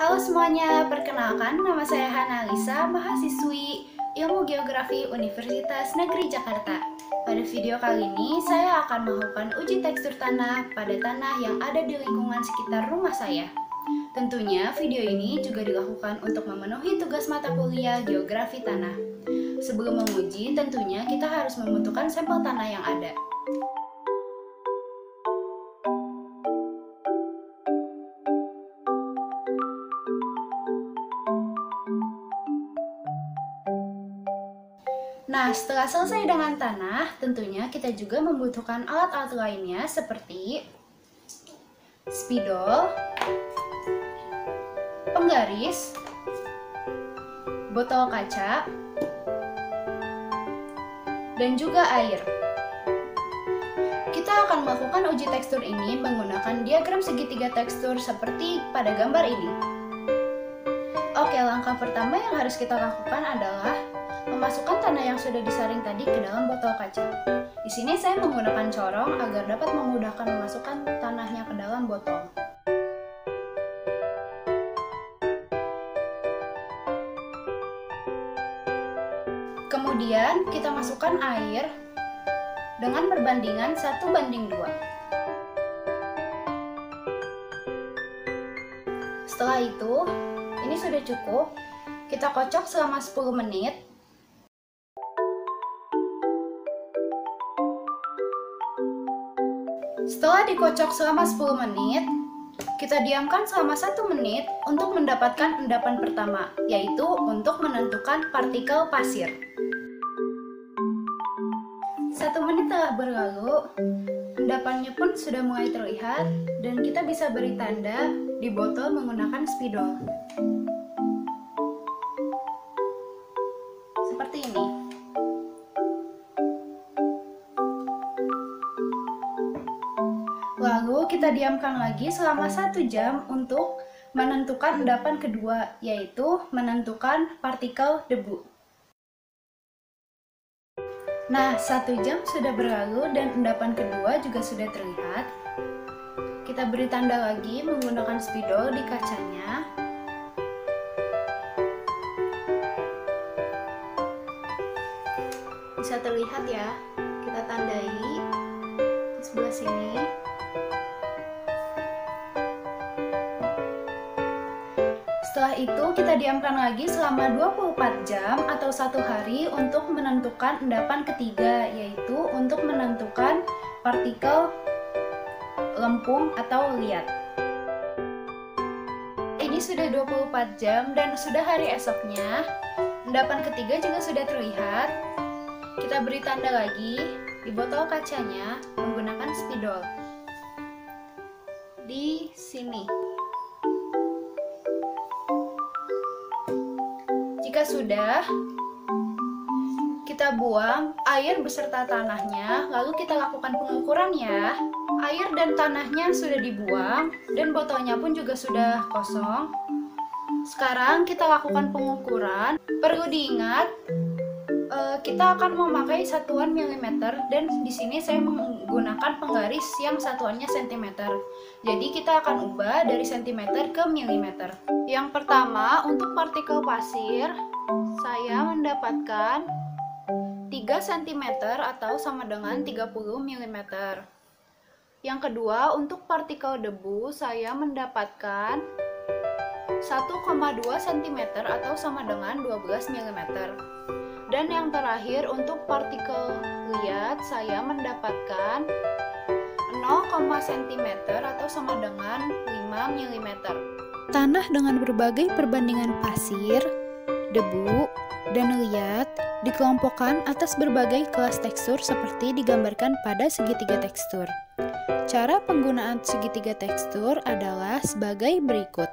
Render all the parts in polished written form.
Halo semuanya, perkenalkan nama saya Hana Lisa, mahasiswi Ilmu Geografi Universitas Negeri Jakarta. Pada video kali ini, saya akan melakukan uji tekstur tanah pada tanah yang ada di lingkungan sekitar rumah saya. Tentunya video ini juga dilakukan untuk memenuhi tugas mata kuliah Geografi Tanah. Sebelum menguji, tentunya kita harus membentukkan sampel tanah yang ada. Nah, setelah selesai dengan tanah, tentunya kita juga membutuhkan alat-alat lainnya seperti spidol, penggaris, botol kaca, dan juga air. Kita akan melakukan uji tekstur ini menggunakan diagram segitiga tekstur seperti pada gambar ini. Oke, langkah pertama yang harus kita lakukan adalah memasukkan tanah yang sudah disaring tadi ke dalam botol kaca. Di sini saya menggunakan corong agar dapat memudahkan memasukkan tanahnya ke dalam botol. Kemudian kita masukkan air dengan perbandingan 1:2. Setelah itu, ini sudah cukup. Kita kocok selama 10 menit. Setelah dikocok selama 10 menit, kita diamkan selama 1 menit untuk mendapatkan endapan pertama, yaitu untuk menentukan partikel pasir. 1 menit telah berlalu, endapannya pun sudah mulai terlihat, dan kita bisa beri tanda di botol menggunakan spidol. Seperti ini. Lalu kita diamkan lagi selama 1 jam untuk menentukan endapan kedua, yaitu menentukan partikel debu. Nah, 1 jam sudah berlalu dan endapan kedua juga sudah terlihat. Kita beri tanda lagi menggunakan spidol di kacanya. Bisa terlihat ya, kita tandai di sebelah sini. Setelah itu kita diamkan lagi selama 24 jam atau 1 hari untuk menentukan endapan ketiga, yaitu untuk menentukan partikel lempung atau liat. Ini sudah 24 jam dan sudah hari esoknya. Endapan ketiga juga sudah terlihat. Kita beri tanda lagi di botol kacanya menggunakan spidol. Di sini. Jika sudah, kita buang air beserta tanahnya, lalu kita lakukan pengukuran ya. Air dan tanahnya sudah dibuang, dan botolnya pun juga sudah kosong. Sekarang kita lakukan pengukuran. Perlu diingat, kita akan memakai satuan milimeter, dan di sini saya menggunakan penggaris yang satuannya sentimeter. Jadi kita akan ubah dari sentimeter ke milimeter. Yang pertama, untuk partikel pasir, saya mendapatkan 3 cm atau sama dengan 30 mm. Yang kedua, untuk partikel debu, saya mendapatkan 1,2 cm atau sama dengan 12 mm. Dan yang terakhir, untuk partikel liat, saya mendapatkan 0, cm atau sama dengan 5 mm. Tanah dengan berbagai perbandingan pasir, debu, dan liat dikelompokkan atas berbagai kelas tekstur seperti digambarkan pada segitiga tekstur. Cara penggunaan segitiga tekstur adalah sebagai berikut.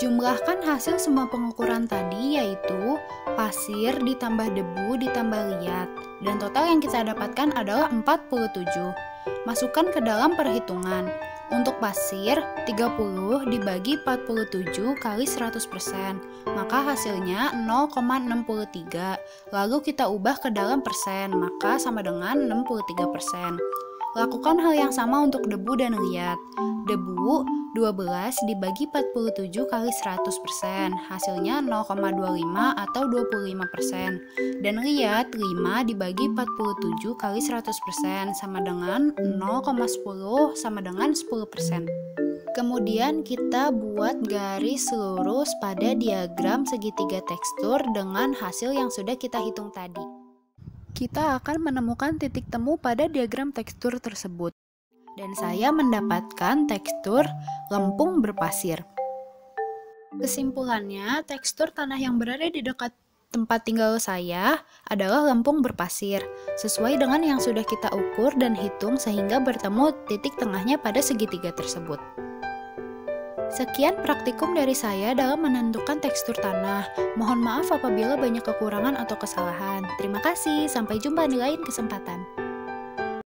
Jumlahkan hasil semua pengukuran tadi, yaitu pasir ditambah debu ditambah liat, dan total yang kita dapatkan adalah 47. Masukkan ke dalam perhitungan. Untuk pasir, 30 dibagi 47 kali 100%, maka hasilnya 0,63. Lalu kita ubah ke dalam persen, maka sama dengan 63%. Lakukan hal yang sama untuk debu dan liat. Debu 12 dibagi 47 kali 100%, hasilnya 0,25 atau 25%. Dan liat 5 dibagi 47 kali 100% sama dengan 0,10 sama dengan 10%. Kemudian kita buat garis lurus pada diagram segitiga tekstur dengan hasil yang sudah kita hitung tadi. Kita akan menemukan titik temu pada diagram tekstur tersebut. Dan saya mendapatkan tekstur lempung berpasir. Kesimpulannya, tekstur tanah yang berada di dekat tempat tinggal saya adalah lempung berpasir, sesuai dengan yang sudah kita ukur dan hitung sehingga bertemu titik tengahnya pada segitiga tersebut. Sekian praktikum dari saya dalam menentukan tekstur tanah. Mohon maaf apabila banyak kekurangan atau kesalahan. Terima kasih, sampai jumpa di lain kesempatan.